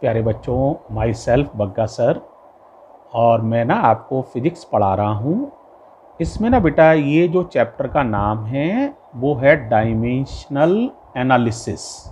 प्यारे बच्चों, my self Bagga sir और मैं ना आपको फिज़िक्स पढ़ा रहा हूँ। इसमें ना बेटा ये जो चैप्टर का नाम है वो है डायमेंशनल एनालिसिस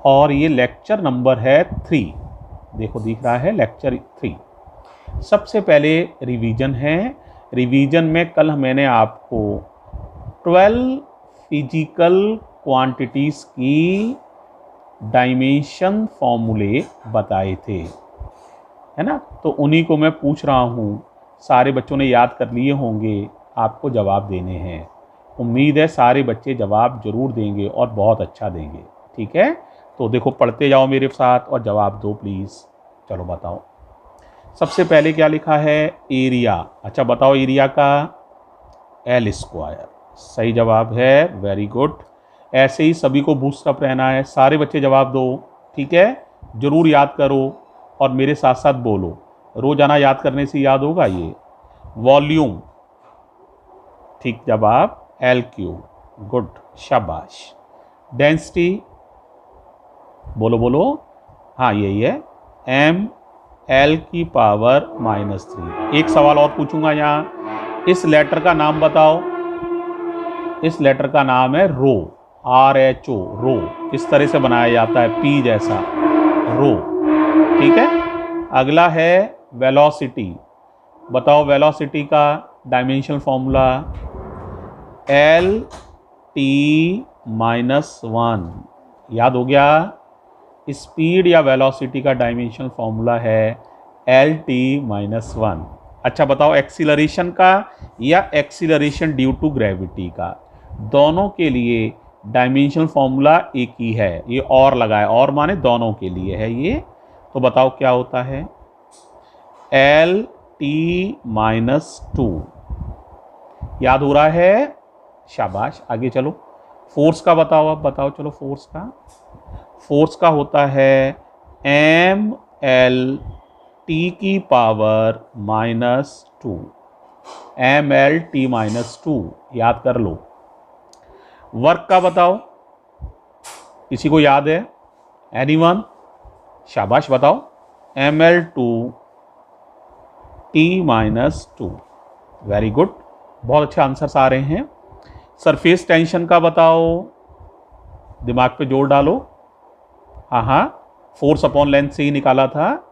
और ये लेक्चर नंबर है 3। देखो दिख रहा है लेक्चर 3। सबसे पहले रिवीजन है। रिवीजन में कल मैंने आपको 12 फिजिकल क्वांटिटीज़ की डायमेंशन फॉर्मूले बताए थे, है ना। तो उन्हीं को मैं पूछ रहा हूँ। सारे बच्चों ने याद कर लिए होंगे, आपको जवाब देने हैं। उम्मीद है सारे बच्चे जवाब जरूर देंगे और बहुत अच्छा देंगे, ठीक है। तो देखो पढ़ते जाओ मेरे साथ और जवाब दो प्लीज़। चलो बताओ, सबसे पहले क्या लिखा है? एरिया। अच्छा बताओ, एरिया का L स्क्वायर सही जवाब है, वेरी गुड। ऐसे ही सभी को बूस्टअप रहना है। सारे बच्चे जवाब दो, ठीक है। जरूर याद करो और मेरे साथ साथ बोलो। रोजाना याद करने से याद होगा ये। वॉल्यूम, ठीक जवाब, L क्यूब, गुड, शाबाश। डेंसिटी, बोलो बोलो, हाँ यही है, M L की पावर -3। एक सवाल और पूछूंगा यहाँ। इस लेटर का नाम बताओ। इस लेटर का नाम है रो, RHO, रो। किस तरह से बनाया जाता है? P जैसा, रो, ठीक है। अगला है वेलोसिटी। बताओ वेलोसिटी का डायमेंशनल फॉर्मूला L-T-1। याद हो गया? स्पीड या वेलोसिटी का डायमेंशनल फॉर्मूला है L-T-1। अच्छा बताओ एक्सीलरेशन का या एक्सीलरेशन ड्यू टू ग्रेविटी का? दोनों के लिए डायमेंशनल फॉर्मूला एक ही है। ये और लगा है, और माने दोनों के लिए है ये। तो बताओ क्या होता है? L-T-2। याद हो रहा है? शाबाश। आगे चलो, फोर्स का बताओ। अब बताओ चलो फोर्स का। फोर्स का होता है ML-T की पावर -2। ML-T-2 याद कर लो। वर्क का बताओ, किसी को याद है? एनीवन? शाबाश बताओ। ML-T-2, वेरी गुड, बहुत अच्छे आंसर्स आ रहे हैं। सरफेस टेंशन का बताओ, दिमाग पे जोर डालो। हाँ, फोर्स अपॉन लेंथ से ही निकाला था।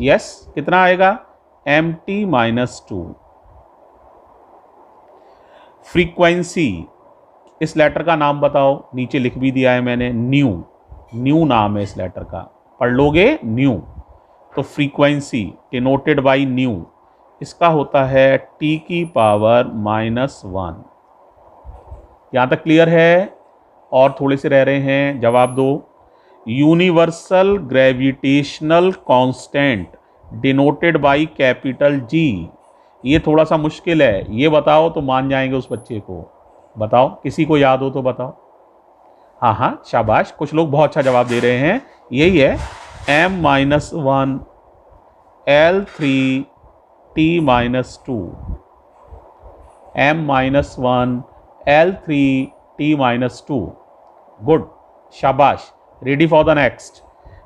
यस, कितना आएगा? MT-2। फ्रीक्वेंसी, इस लेटर का नाम बताओ। नीचे लिख भी दिया है मैंने, न्यू नाम है इस लेटर का, पढ़ लोगे न्यू। तो फ्रीक्वेंसी डिनोटेड बाय न्यू, इसका होता है T की पावर -1। यहाँ तक क्लियर है? और थोड़े से रह रहे हैं, जवाब दो। Universal gravitational constant denoted by capital G। ये थोड़ा सा मुश्किल है, ये बताओ तो मान जाएंगे उस बच्चे को। बताओ, किसी को याद हो तो बताओ। हाँ, शाबाश, कुछ लोग बहुत अच्छा जवाब दे रहे हैं। यही है, M-1 L3T-2। M-1 L3T-2, good, शाबाश। Ready for the next.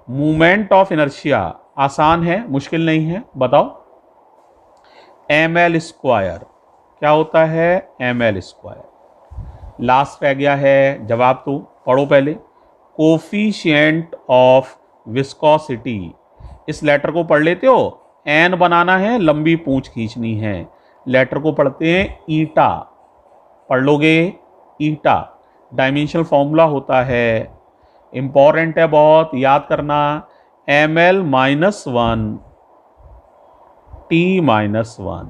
Movement of inertia, आसान है, मुश्किल नहीं है। बताओ ML स्क्वायर क्या होता है? ML स्क्वायर लास्ट रह गया है, जवाब तो पढ़ो पहले। कोफिशिएंट ऑफ विस्कोसिटी, इस लेटर को पढ़ लेते हो। एन बनाना है, लंबी पूंछ खींचनी है। लेटर को पढ़ते हैं ईटा, पढ़ लोगे ईटा। डायमेंशनल फॉर्मूला होता है, इंपॉर्टेंट है बहुत, याद करना। ML-1 T-1।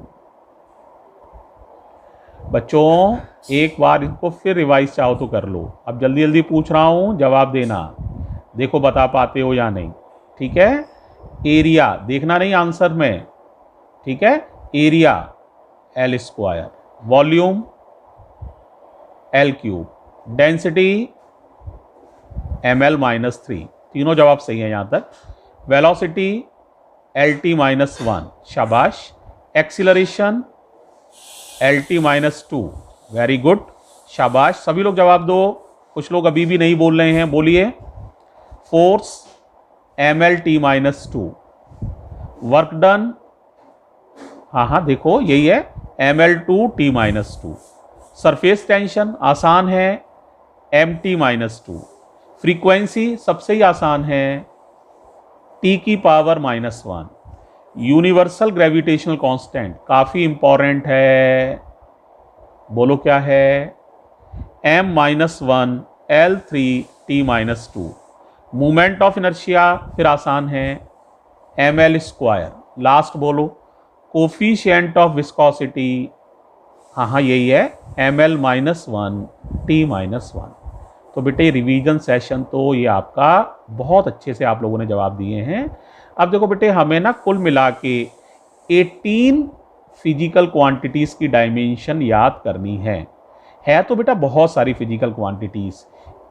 बच्चों एक बार इनको फिर रिवाइज चाहो तो कर लो। अब जल्दी जल्दी पूछ रहा हूं, जवाब देना। देखो बता पाते हो या नहीं, ठीक है। एरिया देखना नहीं आंसर में, ठीक है। Area L square, volume L cube, density ML-3। तीनों जवाब सही है यहां तक। वेलोसिटी LT-1, शाबाश। एक्सीलरेशन LT-2, वेरी गुड, शाबाश। सभी लोग जवाब दो, कुछ लोग अभी भी नहीं बोल रहे हैं, बोलिए। Force ml-2। वर्क डन, हाँ देखो यही है ml2T-2। सरफेस टेंशन आसान है mt-2। फ्रीक्वेंसी सबसे ही आसान है T⁻⁻1। यूनिवर्सल ग्रेविटेशनल कांस्टेंट काफ़ी इंपॉर्टेंट है, बोलो क्या है, m-1 L3T-2। Moment of inertia फिर आसान है ml²। लास्ट बोलो कोफिशिएंट ऑफ विस्कोसिटी, हाँ यही है ml-1 T-1। तो बेटे रिवीजन सेशन तो ये आपका बहुत अच्छे से आप लोगों ने जवाब दिए हैं। अब देखो बेटे हमें ना कुल मिला के 18 फिजिकल क्वांटिटीज़ की डायमेंशन याद करनी है तो बेटा बहुत सारी फिजिकल क्वांटिटीज़,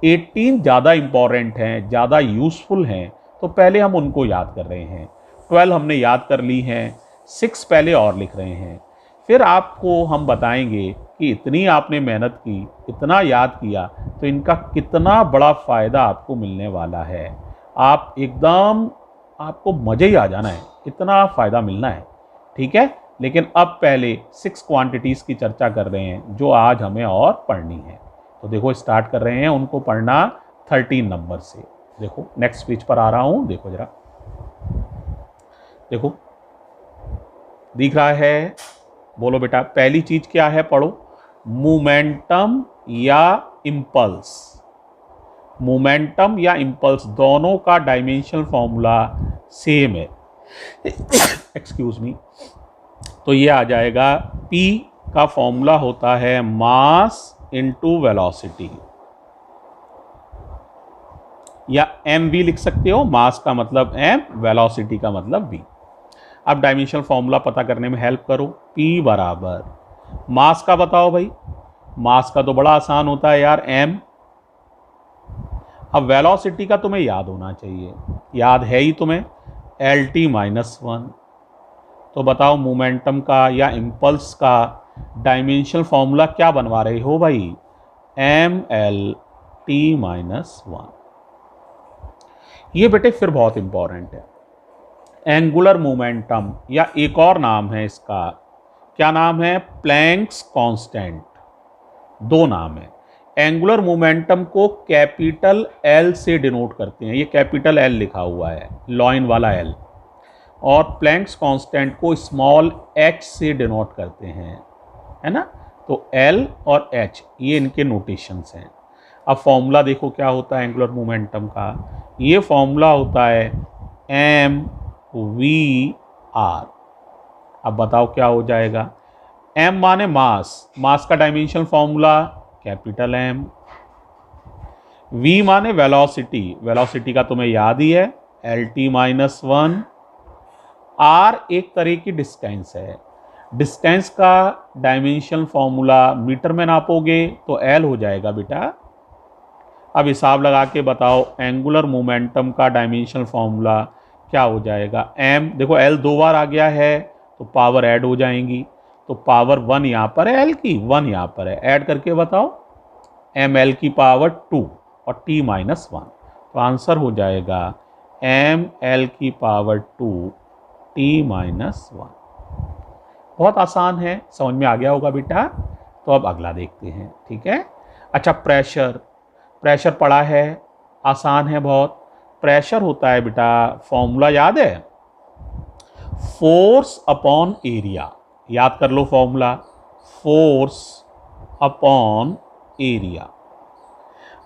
18 ज़्यादा इंपॉर्टेंट हैं, ज़्यादा यूज़फुल हैं, तो पहले हम उनको याद कर रहे हैं। 12 हमने याद कर ली हैं, 6 पहले और लिख रहे हैं। फिर आपको हम बताएंगे कि इतनी आपने मेहनत की, इतना याद किया, तो इनका कितना बड़ा फ़ायदा आपको मिलने वाला है। आप एकदम, आपको मज़े ही आ जाना है, इतना फ़ायदा मिलना है, ठीक है। लेकिन अब पहले 6 क्वांटिटीज़ की चर्चा कर रहे हैं जो आज हमें और पढ़नी है। तो देखो स्टार्ट कर रहे हैं उनको पढ़ना 13 नंबर से। देखो नेक्स्ट पेज पर आ रहा हूँ, देखो जरा, देखो दिख रहा है, बोलो बेटा पहली चीज क्या है, पढ़ो, मोमेंटम या इंपल्स। मोमेंटम या इंपल्स दोनों का डायमेंशनल फॉर्मूला सेम है एक्सक्यूज मी। तो ये आ जाएगा P का फॉर्मूला होता है मास इनटू वेलोसिटी, या m भी लिख सकते हो, मास का मतलब m, वेलोसिटी का मतलब v। अब डायमेंशनल फॉर्मूला पता करने में हेल्प करो, P बराबर मास का बताओ भाई, मास का तो बड़ा आसान होता है यार m। अब वेलोसिटी का तुम्हें याद होना चाहिए, याद है ही तुम्हें, LT-1। तो बताओ मोमेंटम का या इम्पल्स का डायमेंशनल फॉर्मूला क्या बनवा रहे हो भाई, mL-T-1। ये बेटे फिर बहुत इंपॉर्टेंट है। एंगुलर मोमेंटम या एक और नाम है इसका, क्या नाम है, प्लैंक्स कांस्टेंट। दो नाम है। एंगुलर मोमेंटम को कैपिटल L से डिनोट करते हैं, ये कैपिटल L लिखा हुआ है, लॉइन वाला L, और प्लैंक्स कांस्टेंट को स्मॉल h से डिनोट करते हैं, है ना। तो L और H ये इनके नोटेशंस हैं। अब फॉर्मूला देखो क्या होता है एंगुलर मोमेंटम का, ये फॉर्मूला होता है mv/r। अब बताओ क्या हो जाएगा, m माने मास, मास का dimensional formula capital M। v माने वेलोसिटी, वेलोसिटी का तुम्हें याद ही है LT-1। r एक तरह की डिस्टेंस है, डिस्टेंस का डायमेंशनल फॉर्मूला मीटर में नापोगे तो L हो जाएगा बेटा। अब हिसाब लगा के बताओ एंगुलर मोमेंटम का डायमेंशनल फॉर्मूला क्या हो जाएगा, m, देखो L 2 बार आ गया है तो पावर ऐड हो जाएंगी, तो पावर 1 यहाँ पर है, L की 1 यहाँ पर है, ऐड करके बताओ mL की पावर 2 और T-1। तो आंसर हो जाएगा mL की पावर 2 T-1। बहुत आसान है, समझ में आ गया होगा बेटा। तो अब अगला देखते हैं, ठीक है। अच्छा प्रेशर, प्रेशर पढ़ा है, आसान है बहुत। प्रेशर होता है बेटा, फॉर्मूला याद है, फोर्स अपॉन एरिया, याद कर लो फॉर्मूला, फोर्स अपॉन एरिया।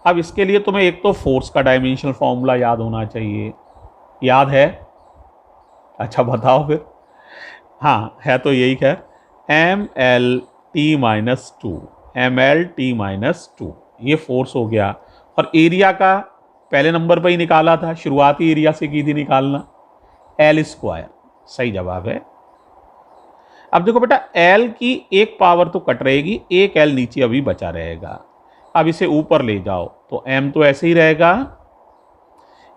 अब इसके लिए तुम्हें एक तो फोर्स का डायमेंशनल फॉर्मूला याद होना चाहिए, याद है, अच्छा बताओ फिर, हाँ है तो यही है mL-T-2, mL-T-2, ये फोर्स हो गया। और एरिया का पहले नंबर पर ही निकाला था, शुरुआती एरिया से की थी निकालना, L², सही जवाब है। अब देखो बेटा L की एक पावर तो कट रहेगी, एक L नीचे अभी बचा रहेगा। अब इसे ऊपर ले जाओ तो M तो ऐसे ही रहेगा,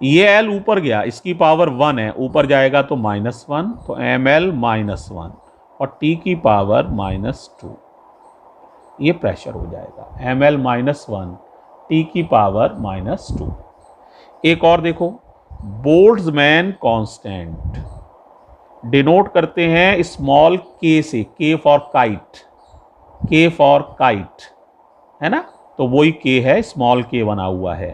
ये L ऊपर गया, इसकी पावर 1 है, ऊपर जाएगा तो -1, तो mL-1 और T की पावर -2, ये प्रेशर हो जाएगा mL-1 T की पावर -2। एक और देखो, बोल्ट्जमैन कांस्टेंट डिनोट करते हैं स्मॉल के से, के फॉर काइट, के फॉर काइट, है ना, तो वही के है, स्मॉल के बना हुआ है।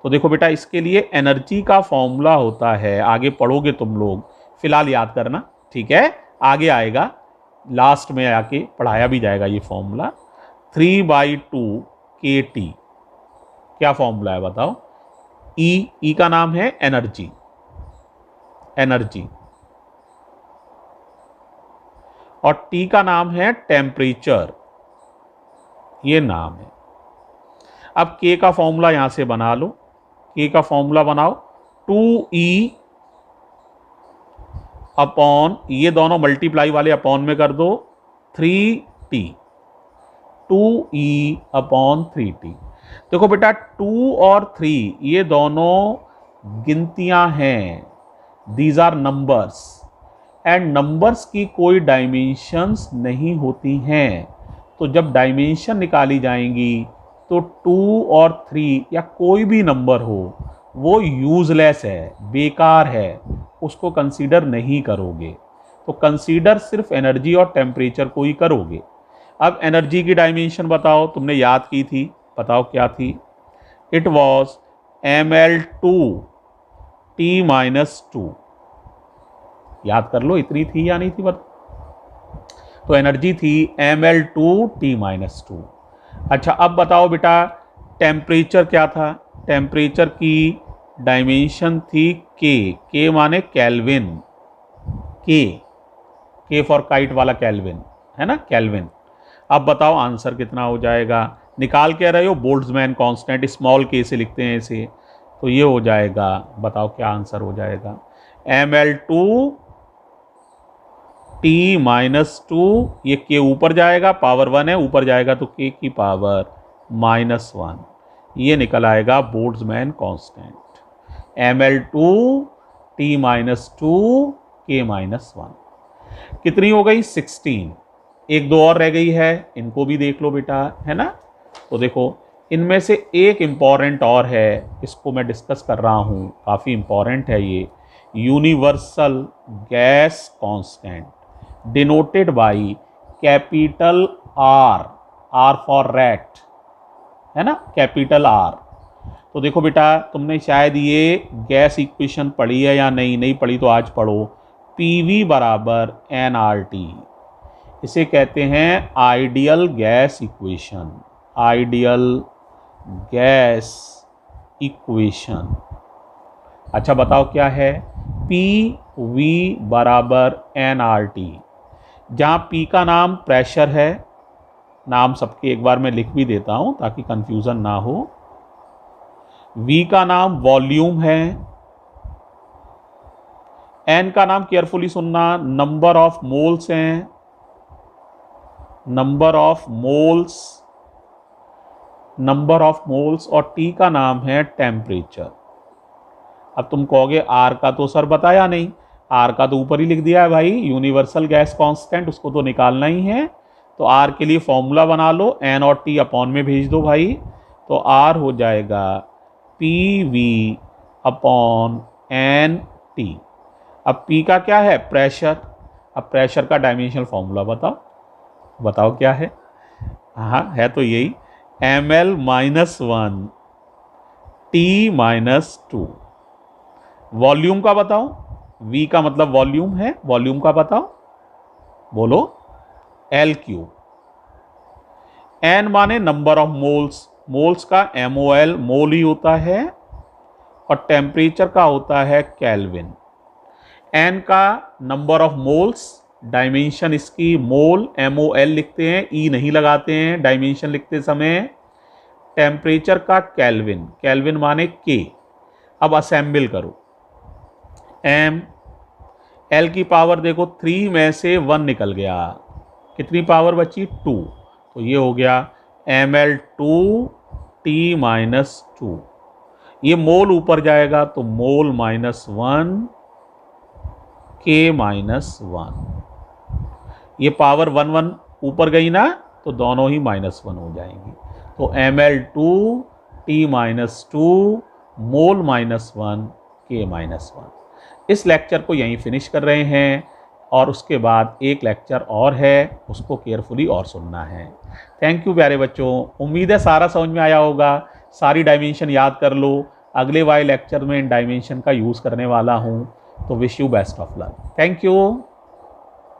तो देखो बेटा, इसके लिए एनर्जी का फॉर्मूला होता है, आगे पढ़ोगे तुम लोग, फिलहाल याद करना, ठीक है, आगे आएगा, लास्ट में आके पढ़ाया भी जाएगा ये फॉर्मूला। 3/2 kT क्या फॉर्मूला है बताओ। ई का नाम है एनर्जी, एनर्जी, और टी का नाम है टेम्परेचर, ये नाम है। अब के का फॉर्मूला यहां से बना लो, के का फॉर्मूला बनाओ, 2E अपॉन, ये दोनों मल्टीप्लाई वाले अपॉन में कर दो, 3T, 2E अपॉन 3T। देखो बेटा 2 और 3 ये दोनों गिनतियां हैं, these are numbers, and numbers की कोई डायमेंशंस नहीं होती हैं। तो जब डायमेंशन निकाली जाएंगी तो 2 और 3 या कोई भी नंबर हो वो यूजलेस है, बेकार है, उसको कंसीडर नहीं करोगे। तो कंसीडर सिर्फ एनर्जी और टेम्परेचर को ही करोगे। अब एनर्जी की डायमेंशन बताओ, तुमने याद की थी, बताओ क्या थी। इट वॉज ml2T-2, याद कर लो, इतनी थी या नहीं थी बता। तो एनर्जी थी ml2T-2। अच्छा अब बताओ बेटा टेम्परेचर क्या था। टेम्परेचर की डायमेंशन थी के माने केल्विन, के फॉर काइट वाला केल्विन, है ना, केल्विन। अब बताओ आंसर कितना हो जाएगा, निकाल के रहे हो, बोल्ट्जमैन कांस्टेंट स्मॉल के से लिखते हैं इसे, तो ये हो जाएगा, बताओ क्या आंसर हो जाएगा, ml2T-2, ये के ऊपर जाएगा, पावर 1 है, ऊपर जाएगा तो के की पावर -1, ये निकल आएगा बोल्ट्जमैन कांस्टेंट, ml2T-2 K-1। कितनी हो गई 16, एक दो और रह गई है, इनको भी देख लो बेटा, है ना। तो देखो इनमें से एक इम्पॉर्टेंट और है, इसको मैं डिस्कस कर रहा हूँ, काफ़ी इम्पॉर्टेंट है ये, universal gas constant denoted by capital R, R for rat, है ना, कैपिटल आर। तो देखो बेटा तुमने शायद ये गैस इक्वेशन पढ़ी है या नहीं पढ़ी, तो आज पढ़ो, PV बराबर nRT, इसे कहते हैं ideal gas equation, ideal gas equation. अच्छा बताओ क्या है, PV बराबर nRT, जहाँ P का नाम प्रेशर है, नाम सबके एक बार मैं लिख भी देता हूँ ताकि कंफ्यूजन ना हो, V का नाम वॉल्यूम है, N का नाम केयरफुली सुनना नंबर ऑफ मोल्स हैं, नंबर ऑफ मोल्स, और T का नाम है टेम्परेचर। अब तुम कहोगे R का तो सर बताया नहीं, R का तो ऊपर ही लिख दिया है भाई, यूनिवर्सल गैस कांस्टेंट, उसको तो निकालना ही है। तो R के लिए फॉर्मूला बना लो, N और T अपॉन में भेज दो भाई, तो R हो जाएगा PV अपॉन NT। अब P का क्या है, प्रेशर। अब प्रेशर का डायमेंशनल फॉर्मूला बताओ, बताओ क्या है। हाँ है तो यही, ml-1 T-2। वॉल्यूम का बताओ, V का मतलब वॉल्यूम है, वॉल्यूम का बताओ, बोलो, L3। N माने नंबर ऑफ मोल्स, मोल्स का MOL मोल ही होता है, और टेम्परेचर का होता है केल्विन। N का नंबर ऑफ मोल्स, डायमेंशन इसकी मोल, MOL लिखते हैं, E नहीं लगाते हैं डायमेंशन लिखते समय। टेम्परेचर का केल्विन, केल्विन माने K। अब असेंबल करो, M, L की पावर देखो 3 में से 1 निकल गया, कितनी पावर बची 2, तो ये हो गया ml2T-2। ये मोल ऊपर जाएगा तो मोल -1 K-1, ये पावर 1 1 ऊपर गई ना, तो दोनों ही -1 हो जाएंगी। तो ml2T-2 मोल -1 k-1। इस लेक्चर को यहीं फिनिश कर रहे हैं और उसके बाद एक लेक्चर और है, उसको केयरफुली और सुनना है। थैंक यू प्यारे बच्चों, उम्मीद है सारा समझ में आया होगा। सारी डायमेंशन याद कर लो, अगले वाले लेक्चर में इन डायमेंशन का यूज़ करने वाला हूँ। तो wish you best of luck. Thank you.